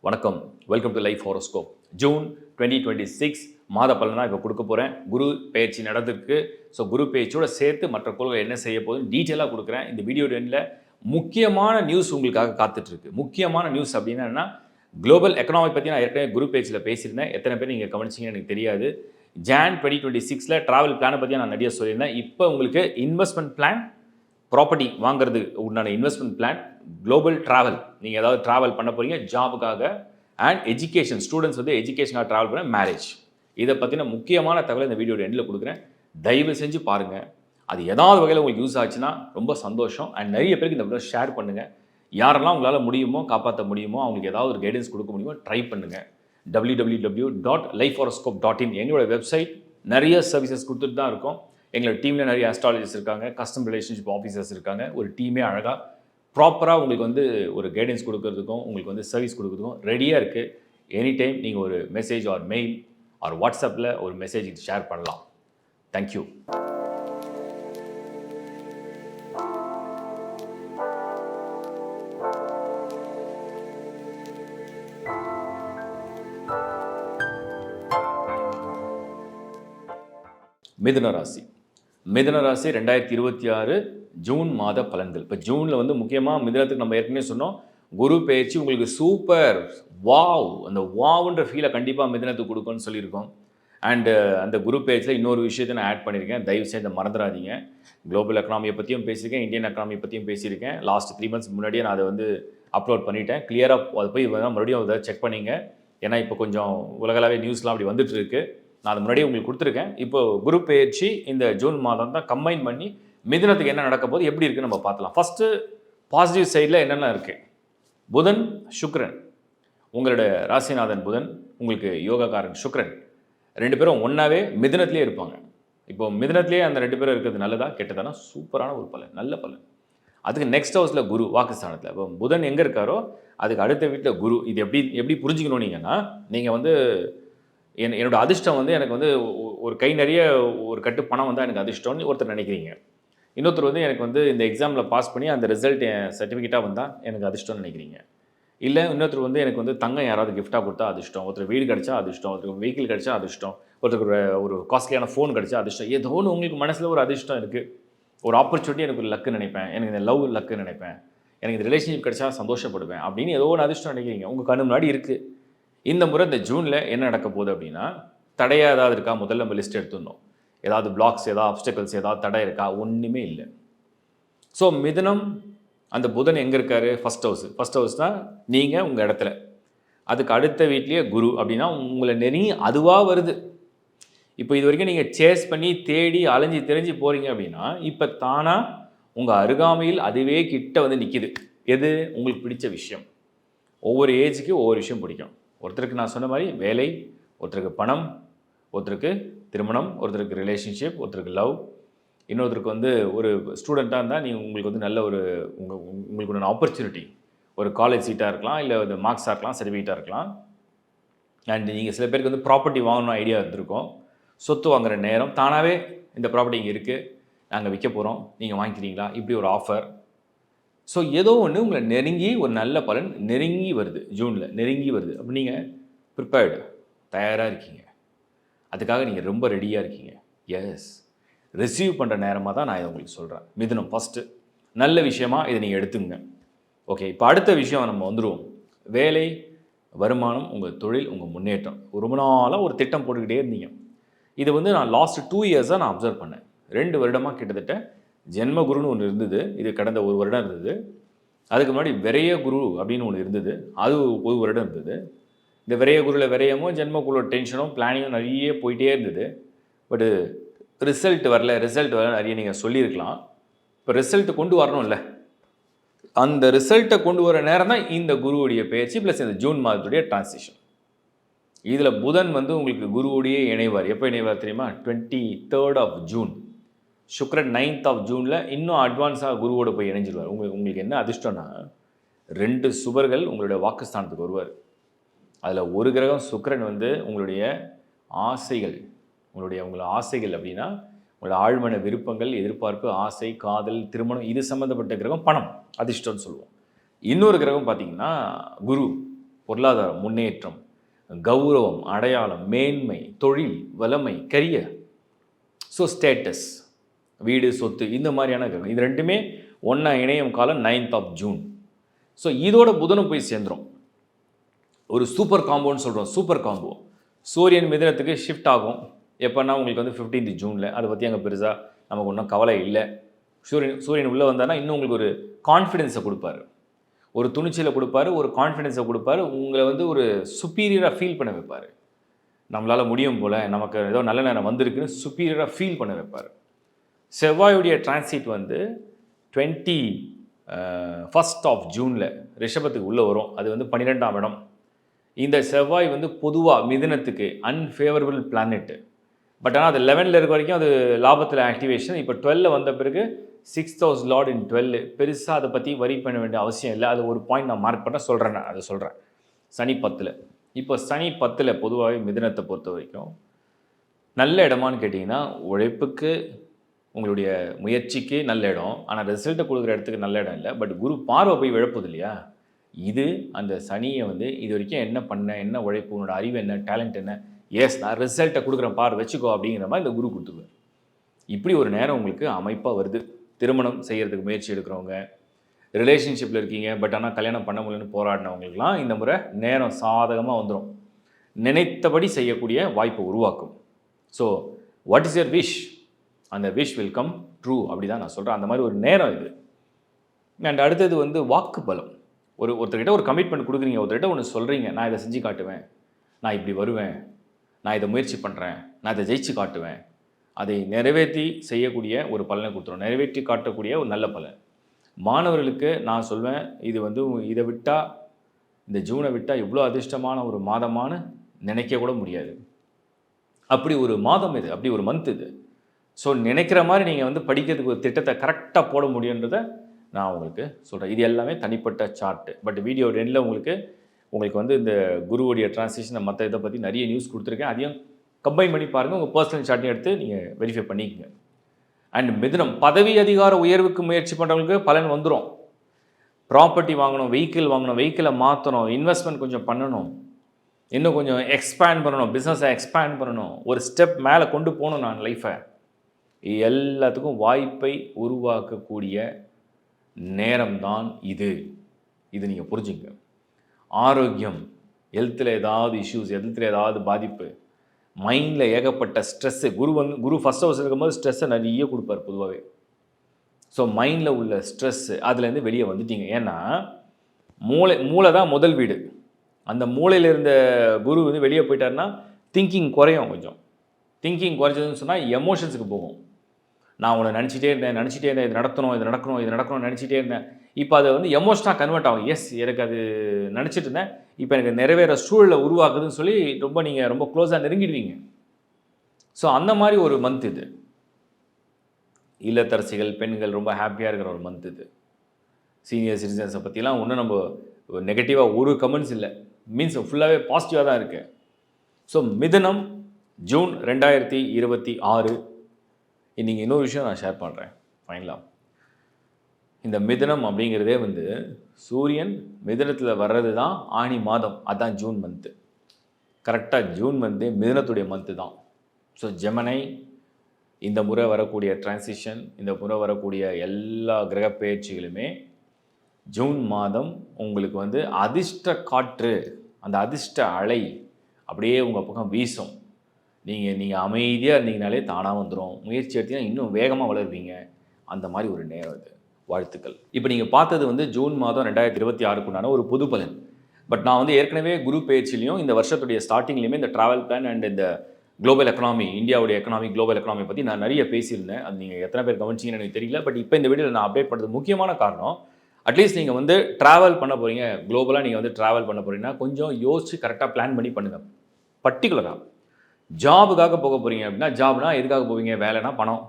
வணக்கம், welcome to life horoscope. June 2026 மாத பலன் தான் இப்போ கொடுக்க போகிறேன். குரு பயிற்சி நடந்திருக்கு. ஸோ குரு பயிற்சியோடு சேர்த்து மற்ற கோள்கள் என்ன செய்ய போகுதுன்னு டீட்டெயிலாக கொடுக்குறேன். இந்த வீடியோ எண்டில் முக்கியமான நியூஸ் உங்களுக்காக காத்துட்ருக்கு. முக்கியமான நியூஸ் அப்படின்னா குளோபல் எக்கனாமிக் பற்றி நான் ஏற்கனவே குரு பயிற்சியில் பேசியிருந்தேன். எத்தனை பேர் நீங்கள் கவனிச்சிங்கன்னு எனக்கு தெரியாது. ஜான் 2026 ட்ராவல் பிளானை பற்றி நான் நிறைய சொல்லியிருந்தேன். இப்போ உங்களுக்கு இன்வெஸ்ட்மெண்ட் பிளான், ப்ராப்பர்ட்டி வாங்குறது உண்டான இன்வெஸ்ட்மெண்ட் பிளான், குளோபல் ட்ராவல், நீங்கள் ஏதாவது ட்ராவல் பண்ண போகிறீங்க ஜாபுக்காக, அண்ட் எஜுகேஷன், ஸ்டூடெண்ட்ஸ் வந்து எஜுகேஷனாக ட்ராவல் பண்ண, மேரேஜ், இதை பற்றின முக்கியமான தகவலை இந்த வீடியோட எண்டில் கொடுக்குறேன். தயவு செஞ்சு பாருங்கள். அது ஏதாவது வகையில் உங்களுக்கு யூஸ் ஆச்சுன்னா ரொம்ப சந்தோஷம். அண்ட் நிறைய பேருக்கு இந்த வீடியோ ஷேர் பண்ணுங்கள். யாரெல்லாம் உங்களால் முடியுமோ, காப்பாற்ற முடியுமோ, அவங்களுக்கு ஏதாவது ஒரு கைடன்ஸ் கொடுக்க முடியுமோ ட்ரை பண்ணுங்கள். www.lifehoroscope.in எங்களோட வெப்சைட். நிறைய சர்வீசஸ் கொடுத்துட்டு தான் இருக்கோம். எங்களோட டீமில் நிறைய அஸ்ட்ராலஜிஸ்ட் இருக்காங்க, கஸ்டம் ரிலேஷன்ஷிப் ஆஃபீஸர்ஸ் இருக்காங்க. ஒரு டீமே அழகாக ப்ராப்பராக உங்களுக்கு வந்து ஒரு கைடன்ஸ் கொடுக்கறதுக்கும் உங்களுக்கு வந்து சர்வீஸ் கொடுக்கறதுக்கும் ரெடியாக இருக்குது. எனி டைம் நீங்கள் ஒரு மெசேஜ் ஆர் மெயில் ஆர் வாட்ஸ்அப்பில் ஒரு மெசேஜ் ஷேர் பண்ணலாம். தேங்க்யூ. மிதுன ராசி. மிதுன ராசி 2026 ஜூன் மாத பலன்கள். இப்போ ஜூனில் வந்து முக்கியமாக மிதுனத்துக்கு நம்ம ஏற்கனவே சொன்னோம், குரு பயிற்சி உங்களுக்கு சூப்பர் வாவ், அந்த வாவ்ன்ற ஃபீலை கண்டிப்பாக மிதுனத்துக்கு கொடுக்கும்னு சொல்லியிருக்கோம். அண்டு அந்த குரு பயிற்சியில் இன்னொரு விஷயத்தை நான் ஆட் பண்ணியிருக்கேன், தயவு செய்து மறந்துடாதீங்க. குளோபல் எக்கனாமியை பற்றியும் பேசியிருக்கேன், இந்தியன் எக்கனாமியை பற்றியும் பேசியிருக்கேன். லாஸ்ட் 3 months முன்னாடியே நான் அதை வந்து அப்லோட் பண்ணிட்டேன். கிளியராக அதை போய் மறுபடியும் அதை செக் பண்ணிங்க. ஏன்னா இப்போ கொஞ்சம் உலகளாவே நியூஸ்லாம் அப்படி வந்துட்டு இருக்கு. நான் அது முன்னாடியே உங்களுக்கு கொடுத்துருக்கேன். இப்போ குரு பயிற்சி இந்த ஜூன் மாதம் தான் கம்பைன் பண்ணி மிதுனத்துக்கு என்ன நடக்க போது, எப்படி இருக்குன்னு நம்ம பார்க்கலாம். ஃபஸ்ட்டு பாசிட்டிவ் சைடில் என்னென்ன இருக்குது. புதன், சுக்ரன், உங்களோட ராசிநாதன் புதன், உங்களுக்கு யோகக்காரன் சுக்ரன், 2 பேரும் ஒன்றாவே மிதுனத்திலே இருப்பாங்க. இப்போ மிதுனத்திலே அந்த 2 பேரும் இருக்கிறது நல்லதா கெட்டதானா? சூப்பரான ஒரு பலன், நல்ல பலன். அதுக்கு நெக்ஸ்ட் ஹவுஸில் குரு, வாக்குஸ்தானத்தில். இப்போ புதன் எங்கே இருக்காரோ அதுக்கு அடுத்த வீட்டில் குரு. இது எப்படி புரிஞ்சுக்கணும் நீங்கன்னா, நீங்கள் வந்து என்னோடய அதிர்ஷ்டம் வந்து எனக்கு வந்து ஒரு கை நிறைய ஒரு கட்டு பணம் வந்தால் எனக்கு அதிர்ஷ்டம்னு ஒருத்தர் நினைக்கிறீங்க. இன்னொருத்தர் வந்து எனக்கு வந்து இந்த எக்ஸாமில் பாஸ் பண்ணி அந்த ரிசல்ட் என் சர்டிஃபிகேட்டாக வந்தால் எனக்கு அதிர்ஷ்டம்னு நினைக்கிறீங்க. இல்லை இன்னொருத்தர் வந்து எனக்கு வந்து தங்கம் யாராவது கிஃப்டாக கொடுத்தா அதிர்ஷ்டம், ஒருத்தர் வீடு கிடச்சா அதிர்ஷ்டம், ஒருத்தருக்கு வெஹிக்கிள் கிடச்சா அதிர்ஷ்டம், ஒருத்தருக்கு ஒரு காஸ்ட்லியான ஃபோன் கிடச்சா அதிர்ஷ்டம். ஏதோ ஒன்று உங்களுக்கு மனசில் ஒரு அதிர்ஷ்டம் இருக்குது, ஒரு ஆப்பர்ச்சுனிட்டி, எனக்கு ஒரு லக்கு நினைப்பேன், எனக்கு இந்த லவ் லக்கு நினைப்பேன், எனக்கு இந்த ரிலேஷன்ஷிப் கிடச்சா சந்தோஷப்படுவேன் அப்படின்னு ஏதோ ஒன்று அதிர்ஷ்டம் நினைக்கிறீங்க. உங்கள் கண்ணு முன்னாடி இருக்குது. இந்த முறை இந்த ஜூனில் என்ன நடக்க போகுது அப்படின்னா, தடையாக ஏதாவது இருக்கா? முதல்ல நம்ம லிஸ்ட் எடுத்துடணும். ஏதாவது பிளாக்ஸ், ஏதாவது ஆப்ஸ்டக்கல்ஸ், ஏதாவது தடை இருக்கா? ஒன்றுமே இல்லை. ஸோ மிதுனம், அந்த புதன் எங்கே இருக்கார்? ஃபஸ்ட் ஹவுஸ் தான் நீங்கள் உங்கள் இடத்துல. அதுக்கு அடுத்த வீட்லேயே குரு அப்படின்னா உங்களை நெருங்கி அதுவாக வருது. இப்போ இது வரைக்கும் நீங்கள் சேஸ் பண்ணி தேடி அலைஞ்சி தெரிஞ்சு போகிறீங்க அப்படின்னா, இப்போ தானாக உங்கள் அருகாமையில் அதுவே கிட்ட வந்து நிற்கிது. எது? உங்களுக்கு பிடிச்ச விஷயம். ஒவ்வொரு ஏஜுக்கு ஒவ்வொரு விஷயம் பிடிக்கும். ஒருத்தருக்கு நான் சொன்ன மாதிரி வேலை, ஒருத்தருக்கு பணம், ஒருத்தருக்கு திருமணம், ஒருத்தருக்கு ரிலேஷன்ஷிப், ஒருத்தருக்கு லவ், இன்னொருத்தருக்கு வந்து ஒரு ஸ்டூடெண்ட்டாக இருந்தால் உங்களுக்கு வந்து நல்ல ஒரு உங்களுக்கு ஒரு ஆப்பர்ச்சுனிட்டி, ஒரு காலேஜ் சீட்டாக இருக்கலாம், இல்லை ஒரு மார்க்ஸாக இருக்கலாம், சர்டிஃபிகேட்டாக இருக்கலாம். அண்ட் நீங்கள் சில பேருக்கு வந்து ப்ராப்பர்ட்டி வாங்கணும் ஐடியா இருந்திருக்கும். சொத்து வாங்குகிற நேரம், தானாகவே இந்த ப்ராப்பர்ட்டி இங்கே இருக்குது, நாங்கள் விற்க போகிறோம், நீங்கள் வாங்கிக்கிறீங்களா, இப்படி ஒரு ஆஃபர். ஸோ ஏதோ ஒன்று உங்களை நெருங்கி ஒரு நல்ல பலன் நெருங்கி வருது. ஜூனில் நெருங்கி வருது. அப்போ நீங்கள் ப்ரிப்பேர்டு, தயாராக இருக்கீங்க. அதுக்காக நீங்கள் ரொம்ப ரெடியாக இருக்கீங்க. எஸ், ரிசீவ் பண்ணுற நேரமாக தான் நான் இதை உங்களுக்கு சொல்கிறேன். மிதுனம் ஃபஸ்ட்டு நல்ல விஷயமாக இதை நீங்கள் எடுத்துங்க. ஓகே, இப்போ அடுத்த விஷயம் நம்ம வந்துடுவோம். வேலை, வருமானம், உங்கள் தொழில், உங்கள் முன்னேற்றம். ரொம்ப நாளாக ஒரு திட்டம் போட்டுக்கிட்டே இருந்தீங்க. இது வந்து நான் லாஸ்ட் 2 yearsஸாக நான் அப்சர்வ் பண்ணேன். 2 வருடமாக கிட்டத்தட்ட ஜென்ம குருன்னு ஒன்று இருந்தது. இது கடந்த 1 வருடம் இருந்தது. அதுக்கு முன்னாடி விரய குரு அப்படின்னு ஒன்று இருந்தது. அது 1 வருடம் இருந்தது. இந்த விரய குருவில் விரயமும் ஜென்ம குருவோட டென்ஷனும் பிளானிங்கும் நிறைய போயிட்டே இருந்தது. பட்டு ரிசல்ட் வரல நிறைய நீங்கள் சொல்லியிருக்கலாம். இப்போ ரிசல்ட் கொண்டு வரணும்ல, அந்த ரிசல்ட்டை கொண்டு வர நேரம் தான் இந்த குருவுடைய பயிற்சி ப்ளஸ் இந்த ஜூன் மாதத்துடைய டிரான்சிஷன். இதில் புதன் வந்து உங்களுக்கு குருவுடைய இணைவார். எப்போ இணைவார் தெரியுமா? 23rd June. சுக்ரன் 9th ஜூனில் இன்னும் அட்வான்ஸாக குருவோடு போய் இணைஞ்சிருவார். உங்களுக்கு என்ன அதிர்ஷ்டம்னா, 2 சுபர்கள் உங்களுடைய வாக்குஸ்தானத்துக்கு வருவார். அதில் ஒரு கிரகம் சுக்ரன் வந்து உங்களுடைய ஆசைகள், உங்களோட ஆசைகள் அப்படின்னா உங்களோட ஆழ்மன விருப்பங்கள், எதிர்பார்ப்பு, ஆசை, காதல், திருமணம், இது சம்மந்தப்பட்ட கிரகம் பணம், அதிர்ஷ்டம்னு சொல்லுவோம். இன்னொரு கிரகம் பார்த்திங்கன்னா குரு. பொருளாதாரம், முன்னேற்றம், கௌரவம், அடையாளம், மேன்மை, தொழில், வளமை, கரியர், ஸோ ஸ்டேட்டஸ், வீடு, சொத்து, இந்த மாதிரியான கிரகம். இது ரெண்டுமே ஒன்றா இணையும் காலம் 9th of June. ஸோ இதோட புதனும் போய் சேர்ந்துடும். ஒரு சூப்பர் காம்போன்னு சொல்கிறோம். சூப்பர் காம்போ சூரியன் மிதுனத்துக்கு ஷிஃப்ட் ஆகும். எப்போன்னா உங்களுக்கு வந்து 15th June. அதை பற்றி அங்கே பெருசாக நமக்கு ஒன்றும் கவலை இல்லை. சூரியன் உள்ளே வந்தார்னா இன்னும் உங்களுக்கு ஒரு கான்ஃபிடென்ஸை கொடுப்பாரு, ஒரு துணிச்சலை கொடுப்பாரு, ஒரு கான்ஃபிடென்ஸை கொடுப்பாரு, உங்களை வந்து ஒரு சுப்பீரியராக ஃபீல் பண்ண வைப்பார். நம்மளால் முடியும் போல், நமக்கு ஏதோ நல்ல நேரம் வந்திருக்குன்னு சுப்பீரியராக ஃபீல் பண்ண வைப்பார். செவ்வாயுடைய டிரான்சிட் வந்து 21st of June ரிஷபத்துக்கு உள்ளே வரும். அது வந்து 12ஆம் இடம். இந்த செவ்வாய் வந்து பொதுவாக மிதுனத்துக்கு அன்ஃபேவரபிள் பிளானெட்டு. பட் ஆனால் அது 11ல் இருக்க வரைக்கும் அது லாபத்தில் ஆக்டிவேஷன். இப்போ 12 வந்த பிறகு 6th house Lord in 12. பெருசாக அதை பற்றி வரி பண்ண வேண்டிய அவசியம் இல்லை. அது ஒரு பாயிண்ட் நான் மார்க் பண்ண சொல்கிறேன். நான் அதை சொல்கிறேன். சனி 10. இப்போ சனி 10 பொதுவாகவே மிதுனத்தை பொறுத்த வரைக்கும் நல்ல இடமானு கேட்டிங்கன்னா, உழைப்புக்கு, உங்களுடைய முயற்சிக்கு நல்ல இடம். ஆனால் ரிசல்ட்டை கொடுக்குற இடத்துக்கு நல்ல இடம் இல்லை. பட் குரு பார்வை போய் இழப்புது இல்லையா? இது அந்த சனியை வந்து இது வரைக்கும் என்ன பண்ண, என்ன உழைப்பு, உன்னோட அறிவு என்ன, டேலண்ட் என்ன, எஸ் நான் ரிசல்ட்டை கொடுக்குறேன் பார் வச்சுக்கோ அப்படிங்கிற மாதிரி இந்த குரு கொடுத்துருவார். இப்படி ஒரு நேரம் உங்களுக்கு அமைப்பாக வருது. திருமணம் செய்கிறதுக்கு முயற்சி எடுக்கிறவங்க, ரிலேஷன்ஷிப்பில் இருக்கீங்க பட் ஆனால் கல்யாணம் பண்ண முடியலன்னு போராடினவங்களுக்குலாம் இந்த முறை நேரம் சாதகமாக வந்துடும். நினைத்தபடி செய்யக்கூடிய வாய்ப்பை உருவாக்கும். So what is your wish, அந்த விஷ் வில் கம் ட்ரூ, அப்படி தான் நான் சொல்கிறேன். அந்த மாதிரி ஒரு நேரம் இது. அண்ட் அடுத்தது வந்து வாக்கு பலம். ஒருத்தர்கிட்ட ஒரு கமிட்மெண்ட் கொடுக்குறீங்க, ஒருத்தர்கிட்ட ஒன்று சொல்கிறீங்க, நான் இதை செஞ்சு காட்டுவேன், நான் இப்படி வருவேன், நான் இதை முயற்சி பண்ணுறேன், நான் இதை ஜெயிச்சு காட்டுவேன், அதை நிறைவேற்றி செய்யக்கூடிய ஒரு பலனை கொடுத்துரும். நிறைவேற்றி காட்டக்கூடிய ஒரு நல்ல பலன். மாணவர்களுக்கு நான் சொல்வேன், இது வந்து இதை விட்டால், இந்த ஜூனை விட்டால் இவ்வளோ அதிர்ஷ்டமான ஒரு மாதமானு நினைக்க கூட முடியாது. அப்படி ஒரு மாதம் இது, அப்படி ஒரு மந்த் இது. ஸோ நினைக்கிற மாதிரி நீங்கள் வந்து படிக்கிறதுக்கு ஒரு திட்டத்தை கரெக்டாக போட முடியுன்றதை நான் உங்களுக்கு சொல்கிறேன். இது எல்லாமே தனிப்பட்ட சார்ட்டு. பட் வீடியோ ரெண்டில் உங்களுக்கு வந்து இந்த குருவுடைய டிரான்சிஷன் மற்ற இதை பற்றி நிறைய நியூஸ் கொடுத்துருக்கேன். அதையும் கம்பைன் பண்ணி பாருங்கள். உங்கள் பர்சனல் சார்ட்டையும் எடுத்து நீங்கள் வெரிஃபை பண்ணிக்கங்க. அண்ட் மிதுனம், பதவி அதிகார உயர்வுக்கு முயற்சி பண்ணுறவங்களுக்கு பலன் வந்துடும். ப்ராப்பர்ட்டி வாங்கணும், வெஹிக்கிள் வாங்கணும், வெஹிக்கிளை மாற்றணும், இன்வெஸ்ட்மெண்ட் கொஞ்சம் பண்ணணும், இன்னும் கொஞ்சம் எக்ஸ்பேண்ட் பண்ணணும், பிஸ்னஸை எக்ஸ்பேண்ட் பண்ணணும், ஒரு ஸ்டெப் மேலே கொண்டு போகணும் நான் லைஃப்பை, எல்லாத்துக்கும் வாய்ப்பை உருவாக்கக்கூடிய நேரம்தான் இது. இது நீங்கள் புரிஞ்சுங்க. ஆரோக்கியம், ஹெல்த்தில் ஏதாவது இஷ்யூஸ், ஹெல்த்தில் ஏதாவது பாதிப்பு, மைண்டில் ஏகப்பட்ட ஸ்ட்ரெஸ்ஸு. குரு ஃபஸ்ட் ஹவுஸ் இருக்கும்போது ஸ்ட்ரெஸ்ஸை நிறைய கொடுப்பார் பொதுவாகவே. ஸோ மைண்டில் உள்ள ஸ்ட்ரெஸ்ஸு அதுலேருந்து வெளியே வந்துட்டீங்க. ஏன்னா மூளை தான் முதல் வீடு. அந்த மூளையில் இருந்த குரு வந்து வெளியே போயிட்டாருன்னா திங்கிங் குறையும். கொஞ்சம் திங்கிங் குறைஞ்சதுன்னு சொன்னால் எமோஷன்ஸுக்கு போகும். நான் உன்னை நினச்சிட்டே இருந்தேன், இது நடக்கணும் நினச்சிட்டே இருந்தேன். இப்போ அதை வந்து எமோஷனாக கன்வெர்ட் ஆகும். எஸ், எனக்கு அது நினச்சிட்டு இருந்தேன், இப்போ எனக்கு நிறைவேற சூழலை உருவாக்குதுன்னு சொல்லி நீங்கள் ரொம்ப க்ளோஸாக நெருங்கிடுவீங்க. ஸோ அந்த மாதிரி ஒரு மந்த் இது. இல்லத்தரசிகள், பெண்கள் ரொம்ப ஹாப்பியாக இருக்கிற ஒரு மந்த் இது. சீனியர் சிட்டிசன்ஸை பற்றிலாம் ஒன்றும் நம்ம நெகட்டிவாக ஒரு கமெண்ட்ஸ் இல்லை. மீன்ஸ் ஃபுல்லாகவே பாசிட்டிவாக தான் இருக்குது. ஸோ மிதுனம் ஜூன் 2026. இன்றைக்கி இன்னொரு விஷயம் நான் ஷேர் பண்ணுறேன் ஃபைனலாக. இந்த மிதுனம் அப்படிங்கிறதே வந்து சூரியன் மிதுனத்தில் வர்றது தான் ஆனி மாதம். அதுதான் ஜூன் மந்த்து. கரெக்டாக ஜூன் மந்த்து மிதுனத்துடைய மந்த்து தான். ஸோ ஜெமினி, இந்த முறை வரக்கூடிய டிரான்சிஷன், இந்த முறை வரக்கூடிய எல்லா கிரக பயிற்சிகளுமே ஜூன் மாதம் உங்களுக்கு வந்து அதிர்ஷ்ட காற்று, அந்த அதிர்ஷ்ட அலை அப்படியே உங்கள் பக்கம் வீசும். நீங்கள் அமைதியாக இருந்தீங்கனாலே தானாக வந்துடும். முயற்சி எடுத்தீங்கன்னா இன்னும் வேகமாக வளருவீங்க. அந்த மாதிரி ஒரு நேரம் இது. வாழ்த்துக்கள். இப்போ நீங்கள் பார்த்தது வந்து ஜூன் மாதம் 2026க்குண்டான ஒரு பொது பலன். பட் நான் வந்து ஏற்கனவே குரு பயிற்சிலையும் இந்த வருஷத்துடைய ஸ்டார்டிங்லேயுமே இந்த ட்ராவல் பிளான் அண்ட் இந்த குளோபல் எக்கனாமி, இந்தியாவுடைய எக்கனாமி, குளோபல் எக்கனாமி பற்றி நான் நிறைய பேசியிருந்தேன். அது நீங்கள் எத்தனை பேர் கவனிச்சிங்கன்னு எனக்கு தெரியல. பட் இப்போ இந்த வீடியோவில் நான் அப்டேட் பண்ணுறது முக்கியமான காரணம், அட்லீஸ்ட் நீங்கள் வந்து ட்ராவல் பண்ண போகிறீங்க, குளோபலாக நீங்கள் வந்து ட்ராவல் பண்ண போகிறீங்கன்னா கொஞ்சம் யோசிச்சு கரெக்டாக பிளான் பண்ணி பண்ணுங்கள். பர்டிகுலராக ஜாபுக்காக போக போகிறீங்க அப்படின்னா, ஜாப்னா எதுக்காக போவீங்க? வேலைனா பணம்,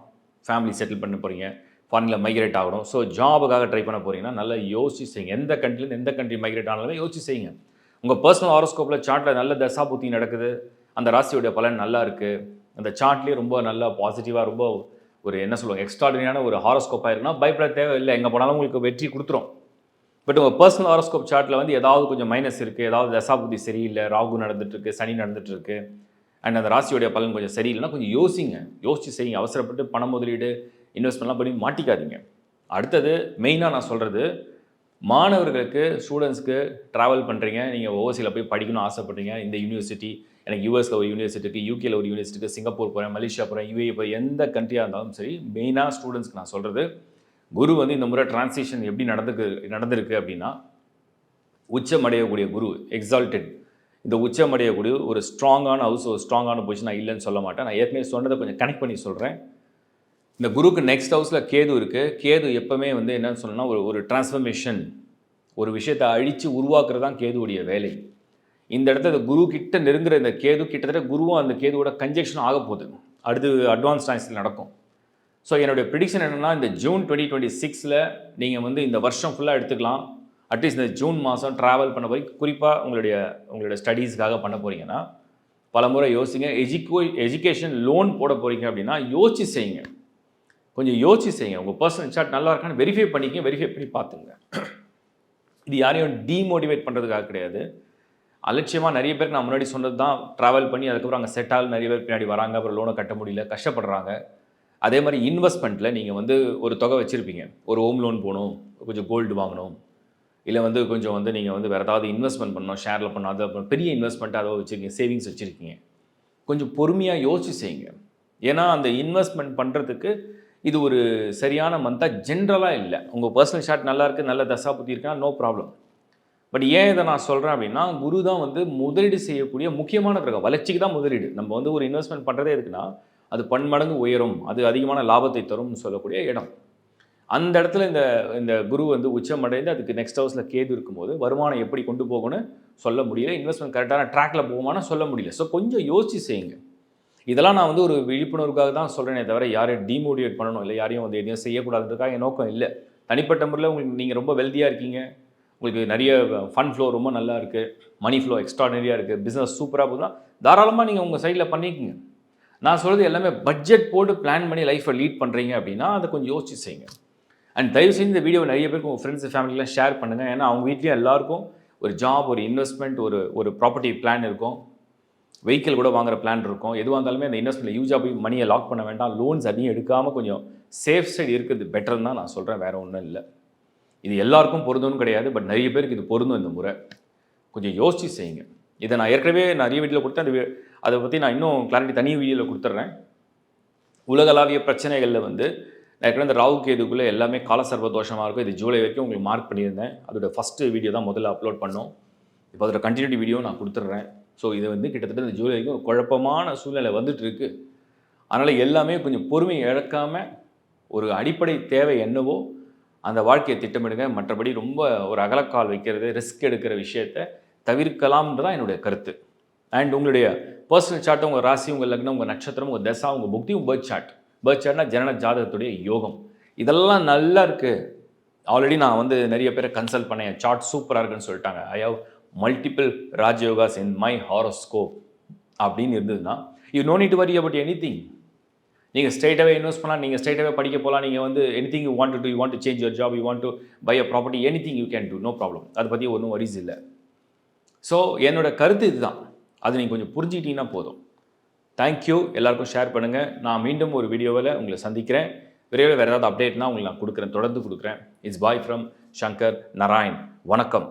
ஃபேமிலி செட்டில் பண்ண போகிறீங்க, ஃபாரினில் மைக்ரேட் ஆகணும். ஸோ ஜாபுக்காக ட்ரை பண்ண போகிறீங்கன்னா நல்லா யோசிச்சு செய்யுங்க. எந்த கண்ட்ரிலேருந்து எந்த கண்ட்ரி மைக்ரேட் ஆனாலுமே யோசிச்சு செய்யுங்க. உங்கள் பர்சனல் ஹாரோஸ்கோப்பில் சார்ட்டில் நல்ல தசா புத்தி நடக்குது, அந்த ராசியோடைய பலன் நல்லா இருக்குது, அந்த சார்ட்லேயே ரொம்ப நல்லா பாசிட்டிவாக, ரொம்ப ஒரு என்ன சொல்லுவாங்க, எக்ஸ்ட்ராடினரியான ஒரு ஹாரோஸ்கோப்பாக இருக்குன்னா பயப்பட தேவையில்லை. எங்கே போனாலும் உங்களுக்கு வெற்றி கொடுத்துரும். பட் உங்கள் பர்சனல் ஹாரோஸ்கோப் சார்ட்டில் வந்து ஏதாவது கொஞ்சம் மைனஸ் இருக்குது, ஏதாவது தசாபுத்தி சரியில்லை, ராகு நடந்துட்டுருக்கு, சனி நடந்துட்டுருக்கு, அண்ட் அந்த ராசியோடைய பலன் கொஞ்சம் சரியில்லைன்னா கொஞ்சம் யோசிச்சு செய்யுங்க. அவசரப்பட்டு பண முதலீடு இன்வெஸ்ட்மெண்ட்லாம் பண்ணி மாட்டிக்காதீங்க. அடுத்தது மெயினாக நான் சொல்கிறது, மாணவர்களுக்கு ஸ்டூடெண்ட்ஸ்க்கு ட்ராவல் பண்ணுறீங்க, நீங்கள் ஓவர்சீஸில் போய் படிக்கணும்னு ஆசைப்பட்றீங்க. இந்த யூனிவர்சிட்டி எனக்கு யூஎஸில் ஒரு யூனிவர்சிட்டி இருக்குது, யூகேல ஒரு யூனிவர்சிட்டி இருக்குது, சிங்கப்பூர் போகிறேன், மலேசியா போகிறேன், யூஏ போகிறேன், எந்த கண்ட்ரியாக இருந்தாலும் சரி, மெயினாக ஸ்டூடெண்ட்ஸ்க்கு நான் சொல்கிறது, குரு வந்து இந்த முறை டிரான்சிஷன் எப்படி நடந்திருக்கு அப்படின்னா, உச்சமடையக்கூடிய குரு எக்ஸால்டட், இந்த உச்சமடையக்கூடிய ஒரு ஸ்ட்ராங்கான ஹவுஸ், ஒரு ஸ்ட்ராங்கான பொசிஷன் நான் இல்லைன்னு சொல்ல மாட்டேன். நான் ஏற்கனவே சொன்னதை கொஞ்சம் கனெக்ட் பண்ணி சொல்கிறேன். இந்த குருக்கு நெக்ஸ்ட் ஹவுஸில் கேது இருக்குது. கேது எப்போவுமே வந்து என்னன்னு சொன்னோன்னா ஒரு டிரான்ஸ்ஃபர்மேஷன், ஒரு விஷயத்தை அழித்து உருவாக்குறது தான் கேதுவுடைய வேலை. இந்த இடத்துல குரு கிட்ட நெருங்குற இந்த கேது கிட்டத்தட்ட குருவும் அந்த கேதுவோட கன்ஜெக்ஷன் ஆக போகுது. அடுத்து அட்வான்ஸ் சயின்ஸில் நடக்கும். ஸோ என்னுடைய ப்ரிடிக்ஷன் என்னென்னா, இந்த ஜூன் 2026 நீங்கள் வந்து இந்த வருஷம் ஃபுல்லாக எடுத்துக்கலாம். அட்லீஸ்ட் இந்த ஜூன் மாதம் ட்ராவல் பண்ண போய் குறிப்பாக உங்களுடைய ஸ்டடீஸ்க்காக பண்ண போகிறீங்கன்னா பல முறை யோசிங்க. எஜுகேஷன் லோன் போட போகிறீங்க அப்படின்னா யோசிச்சு செய்யுங்க, கொஞ்சம் யோசிச்சு செய்யுங்க. உங்கள் பர்சனல் சார்ட் நல்லா இருக்கான்னு வெரிஃபை பண்ணி பார்த்துங்க. இது யாரையும் டீமோட்டிவேட் பண்ணுறதுக்காக கிடையாது. அலட்சியமாக நிறைய பேருக்கு நான் முன்னாடி சொன்னது தான், ட்ராவல் பண்ணி அதுக்கப்புறம் அங்கே செட் ஆகல, நிறைய பேர் பின்னாடி வராங்க, அப்புறம் லோனை கட்ட முடியல, கஷ்டப்படுறாங்க. அதே மாதிரி இன்வெஸ்ட்மெண்ட்டில் நீங்கள் வந்து ஒரு தொகை வச்சுருப்பீங்க, ஒரு ஹோம் லோன் போகணும், கொஞ்சம் கோல்டு வாங்கணும், இல்லை வந்து கொஞ்சம் வந்து நீங்கள் வந்து வேறு ஏதாவது இன்வெஸ்ட்மெண்ட் பண்ணணும், ஷேரில் பண்ணணும், அது பெரிய இன்வெஸ்ட்மெண்ட்டு அதை வச்சுருக்கீங்க, சேவிங்ஸ் வச்சுருக்கீங்க. கொஞ்சம் பொறுமையாக யோசிச்சு செய்யுங்க. ஏன்னா அந்த இன்வெஸ்ட்மெண்ட் பண்ணுறதுக்கு இது ஒரு சரியான மந்தாக ஜென்ரலாக இல்லை. உங்கள் பர்சனல் சார்ட் நல்லா இருக்குது, நல்ல தசா புத்தி இருக்குன்னா நோ ப்ராப்ளம். பட் ஏன் இதை நான் சொல்கிறேன் அப்படின்னா, குரு தான் வந்து முதலீடு செய்யக்கூடிய முக்கியமான கிரகம். வளர்ச்சிக்கு தான் முதலீடு. நம்ம வந்து ஒரு இன்வெஸ்ட்மெண்ட் பண்ணுறதே இருக்குன்னா அது பன்மடங்கு உயரும், அது அதிகமான லாபத்தை தரும்னு சொல்லக்கூடிய இடம். அந்த இடத்துல இந்த குரு வந்து உச்சமடைந்து அதுக்கு நெக்ஸ்ட் ஹவுஸில் கேது இருக்கும்போது வருமானம் எப்படி கொண்டு போகணும்னு சொல்ல முடியல, இன்வெஸ்ட்மெண்ட் கரெக்டான ட்ராக்கில் போகுமான்னு சொல்ல முடியல. ஸோ கொஞ்சம் யோசிச்சு செய்யுங்க. இதெல்லாம் நான் வந்து ஒரு விழிப்புணர்வுக்காக தான் சொல்கிறேனே தவிர யாரையும் டிமோட்டிவேட் பண்ணணும், இல்லை யாரையும் வந்து எதையும் செய்யக்கூடாதுன்றதுக்காக என் நோக்கம் இல்லை. தனிப்பட்ட முறையில் உங்களுக்கு நீங்கள் ரொம்ப வெல்த்தியாக இருக்கீங்க, உங்களுக்கு நிறைய ஃபண்ட் ஃப்ளோ ரொம்ப நல்லா இருக்குது, மணி ஃப்ளோ எக்ஸ்ட்ராடனரியாக இருக்குது, பிஸ்னஸ் சூப்பராக போகுதுன்னா தாராளமாக நீங்கள் உங்கள் சைடில் பண்ணிக்கோங்க. நான் சொல்கிறது எல்லாமே பட்ஜெட் போட்டு பிளான் பண்ணி லைஃப்பை லீட் பண்ணுறீங்க அப்படின்னா அதை கொஞ்சம் யோசிச்சு செய்யுங்க. அண்ட் தயவு செஞ்சு இந்த வீடியோவை நிறைய பேருக்கு உங்கள் ஃப்ரெண்ட்ஸ் ஃபேமிலிலாம் ஷேர் பண்ணுங்கள். ஏன்னா அவங்க வீட்லேயும் எல்லாருக்கும் ஒரு ஜாப், ஒரு இன்வெஸ்ட்மெண்ட், ஒரு ப்ராப்பர்ட்டி பிளான் இருக்கும், வெஹிக்கிள் கூட வாங்குற பிளான் இருக்கும். எதுவாக இருந்தாலுமே அந்த இன்வெஸ்ட்மெண்ட்டில் யூஸாக போய் மணியை லாக் பண்ண வேண்டாம், லோன்ஸ் அதிகம் எடுக்காமல் கொஞ்சம் சேஃப் சைடு இருக்கிறது பெட்டர்னு தான் நான் சொல்கிறேன், வேறு ஒன்றும் இல்லை. இது எல்லாருக்கும் பொருந்தும்னு கிடையாது, பட் நிறைய பேருக்கு இது பொருந்தும். இந்த முறை கொஞ்சம் யோசிச்சு செய்யுங்க. இதை நான் ஏற்கனவே நிறைய வீடியோவில் கொடுத்தேன், அதை பற்றி நான் இன்னும் கிளாரிட்டி தனி வீடியோவில் கொடுத்துட்றேன். உலகளாவிய பிரச்சனைகளில் வந்து நான் ஏற்கனவே இந்த ராகு கேதுக்குள்ளே எல்லாமே காலசர்வ தோஷமாக இருக்கும். இது ஜூலை வரைக்கும் உங்களுக்கு மார்க் பண்ணியிருந்தேன். அதோட ஃபஸ்ட்டு வீடியோ தான் முதல்ல அப்லோட் பண்ணோம். இப்போ அதோட கண்டினியூட்டி வீடியோ நான் கொடுத்துட்றேன். ஸோ இது வந்து கிட்டத்தட்ட இந்த ஜூலை வரைக்கும் ஒரு குழப்பமான சூழ்நிலை வந்துட்டுருக்கு. அதனால் எல்லாமே கொஞ்சம் பொறுமை இழக்காமல் ஒரு அடிப்படை தேவை என்னவோ அந்த வாழ்க்கையை திட்டமிடுங்க. மற்றபடி ரொம்ப ஒரு அகலக்கால் வைக்கிறது, ரிஸ்க் எடுக்கிற விஷயத்தை தவிர்க்கலாம்ன்றது தான் என்னுடைய கருத்து. அண்ட் உங்களுடைய பர்சனல் சார்ட்டை, உங்கள் ராசி, உங்கள் லக்னம், உங்கள் நட்சத்திரம், உங்கள் தசா, உங்கள் புக்தி, உங்கள் பர்த் சார்ட்னா ஜனன ஜாதகத்துடைய யோகம், இதெல்லாம் நல்லா இருக்குது. ஆல்ரெடி நான் வந்து நிறைய பேரை கன்சல்ட் பண்ணேன், சார்ட் சூப்பராக இருக்குன்னு சொல்லிட்டாங்க. I have multiple rajayogas in my horoscope அப்படின்னு இருந்ததுன்னா you no need to worry about anything. நீங்கள் ஸ்ட்ரைட்டாகவே இன்வெஸ்ட் பண்ணலாம், நீங்கள் ஸ்ட்ரைட்டாகவே படிக்க போகலாம், நீங்கள் வந்து anything you want to do, you want to change your job, you want to buy a property, anything you can do, no problem. அதை பற்றி ஒன்றும் வரிஸ் இல்லை. ஸோ என்னோட கருத்து இதுதான், அது நீங்கள் கொஞ்சம் புரிஞ்சுக்கிட்டீங்கன்னா போதும். தேங்க்யூ, எல்லாருக்கும் ஷேர் பண்ணுங்கள். நான் மீண்டும் ஒரு வீடியோவில் உங்களை சந்திக்கிறேன். விரைவில் வேறு ஏதாவது அப்டேட்னா உங்களுக்கு நான் கொடுக்குறேன், தொடர்ந்து கொடுக்குறேன். It's bye from Shankar Narayan. வணக்கம்.